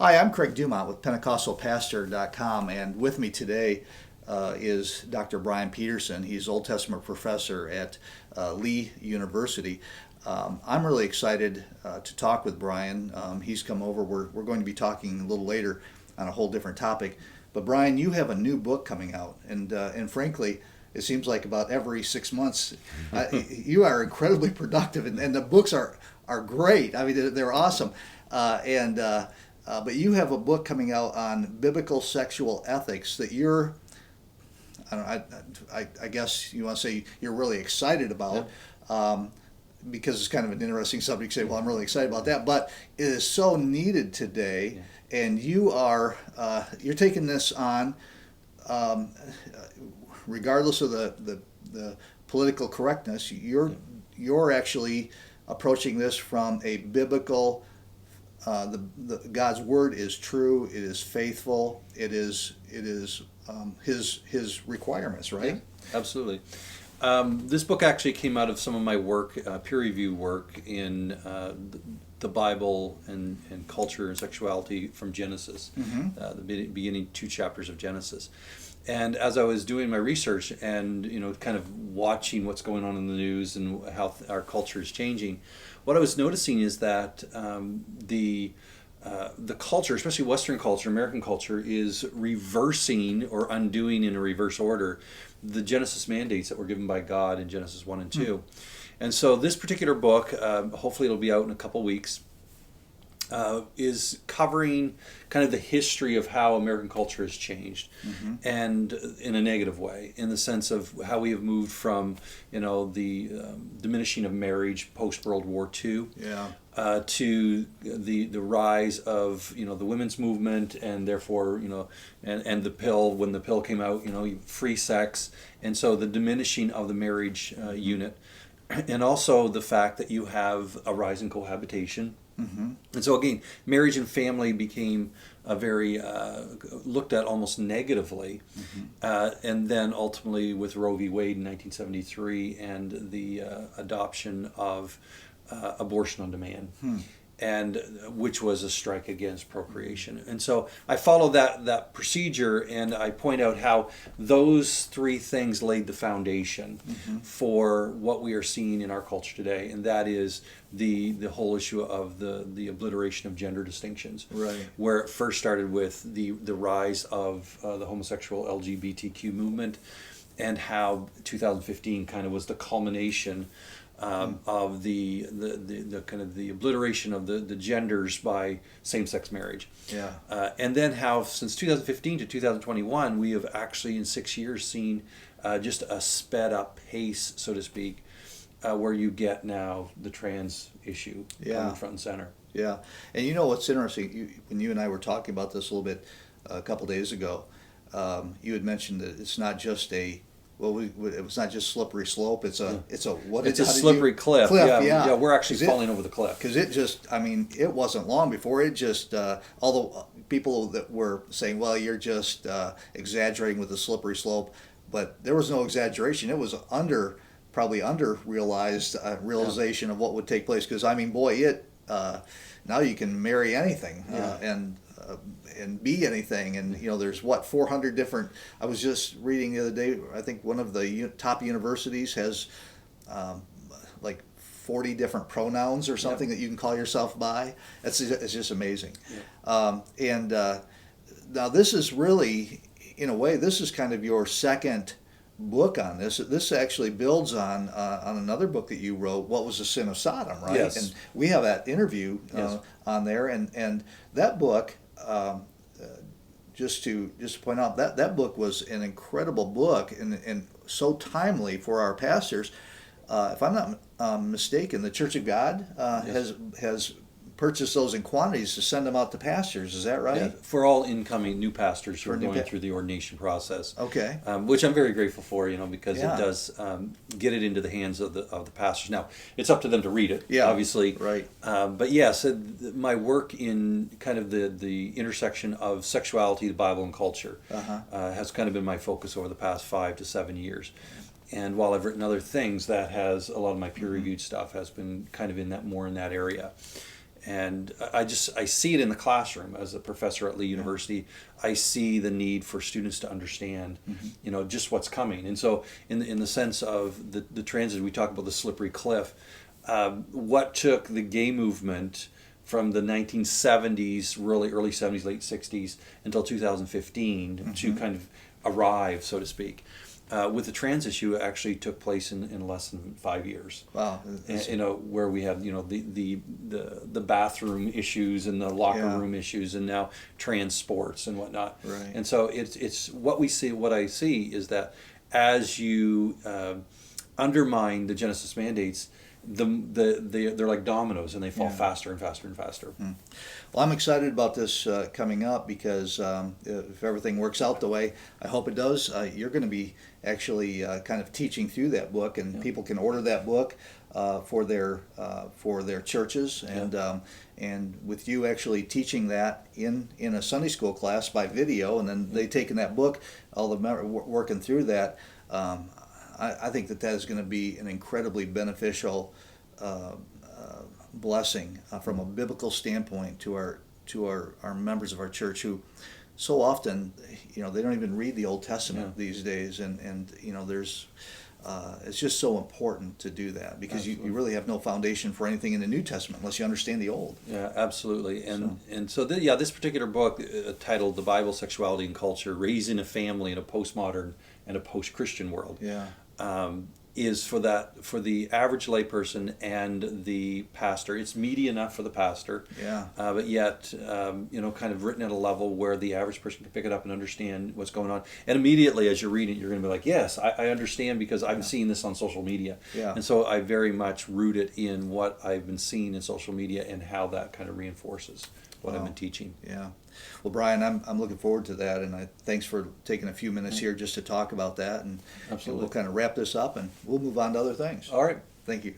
Hi, I'm Craig Dumont with PentecostalPastor.com, and with me today is Dr. Brian Peterson. He's Old Testament professor at Lee University. I'm really excited to talk with Brian. He's come over. We're going to be talking a little later on a whole different topic. But Brian, you have a new book coming out, and frankly, it seems like about every 6 months, you are incredibly productive, and the books are great. I mean, they're awesome, but you have a book coming out on biblical sexual ethics that you're, I guess you want to say you're really excited about, because it's kind of an interesting subject. You say, well, I'm really excited about that, but it is so needed today, and you're taking this on, regardless of the political correctness. You're actually approaching this from a biblical. God's word is true. It is faithful. It is His requirements, right? Yeah, absolutely. This book actually came out of some of my work, peer review work in the Bible and culture and sexuality from Genesis, the beginning 2 chapters of Genesis. And as I was doing my research and kind of watching what's going on in the news and how our culture is changing, what I was noticing is that the culture, especially Western culture, American culture, is reversing or undoing in a reverse order the Genesis mandates that were given by God in Genesis 1 and 2. And so this particular book, hopefully it'll be out in a couple weeks, is covering kind of the history of how American culture has changed, and in a negative way, in the sense of how we have moved from the diminishing of marriage post World War II, to the rise of the women's movement, and therefore and the pill, when the pill came out, free sex, and so the diminishing of the marriage unit, and also the fact that you have a rise in cohabitation. And so again, marriage and family became a very looked at almost negatively, and then ultimately with Roe v. Wade in 1973 and the adoption of abortion on demand, and which was a strike against procreation. And so I follow that procedure, and I point out how those three things laid the foundation for what we are seeing in our culture today, and that is the whole issue of the obliteration of gender distinctions, where it first started with the rise of the homosexual LGBTQ movement, and how 2015 kind of was the culmination of the kind of the obliteration of the genders by same-sex marriage. And then how since 2015 to 2021 we have actually in 6 years seen just a sped up pace, so to speak, where you get now the trans issue coming front and center. And what's interesting, when you and I were talking about this a little bit a couple days ago, you had mentioned that it's not just it was not just slippery slope. It's a slippery cliff. Yeah, we're actually falling over the cliff. Because it wasn't long before it just, all the people that were saying, well, you're just exaggerating with the slippery slope, but there was no exaggeration. It was probably under realized realization of what would take place. Because now you can marry anything and be anything, and there's 400 different. I was just reading the other day, I think one of the top universities has like 40 different pronouns or something that you can call yourself by. It's just amazing. And now this is really, in a way, this is kind of your second book on this. This actually builds on another book that you wrote, What Was the Sin of Sodom, right? Yes. And we have that interview on there, and that book, just to point out, that book was an incredible book and so timely for our pastors. If I'm not mistaken, the Church of God has purchase those in quantities to send them out to pastors. Is that right? Yeah, for all incoming new pastors who are going through the ordination process. Okay. Which I'm very grateful for, because it does get it into the hands of the pastors. Now, it's up to them to read it, obviously. Right. But yes, my work in kind of the intersection of sexuality, the Bible, and culture has kind of been my focus over the past 5 to 7 years. And while I've written other things, that has a lot of my peer-reviewed stuff has been kind of in that area. And I see it in the classroom as a professor at Lee University. I see the need for students to understand, just what's coming. And so, in the sense of the transit, we talk about the slippery cliff. What took the gay movement from the 1970s, really early 70s, late 60s, until 2015 to kind of arrive, so to speak. With the trans issue, it actually took place in less than 5 years. Wow. And, where we had the bathroom issues and the locker room issues, and now trans sports and whatnot. Right. And so it's what we see. What I see is that as you undermine the Genesis mandates, they're like dominoes, and they fall faster and faster and faster. Well, I'm excited about this coming up because if everything works out the way I hope it does, you're going to be actually kind of teaching through that book, and people can order that book for their churches, and with you actually teaching that in a Sunday school class by video, and then they taking that book, all the working through that. I think that is going to be an incredibly beneficial blessing from a biblical standpoint to our members of our church, who so often they don't even read the Old Testament these days, and there's it's just so important to do that, because you really have no foundation for anything in the New Testament unless you understand the Old. Yeah, absolutely. And so this particular book, titled "The Bible, Sexuality, and Culture: Raising a Family in a Postmodern and a Post-Christian World," is for the average layperson and the pastor. It's meaty enough for the pastor, but yet kind of written at a level where the average person can pick it up and understand what's going on. And immediately as you're reading it, you're going to be like, yes, I understand, because I've seen this on social media. And so I very much root it in what I've been seeing in social media and how that kind of reinforces what I've been teaching. Yeah. Well, Brian, I'm looking forward to that, and thanks for taking a few minutes here just to talk about that, and Absolutely. we'll kind of wrap this up, and we'll move on to other things. All right. Thank you.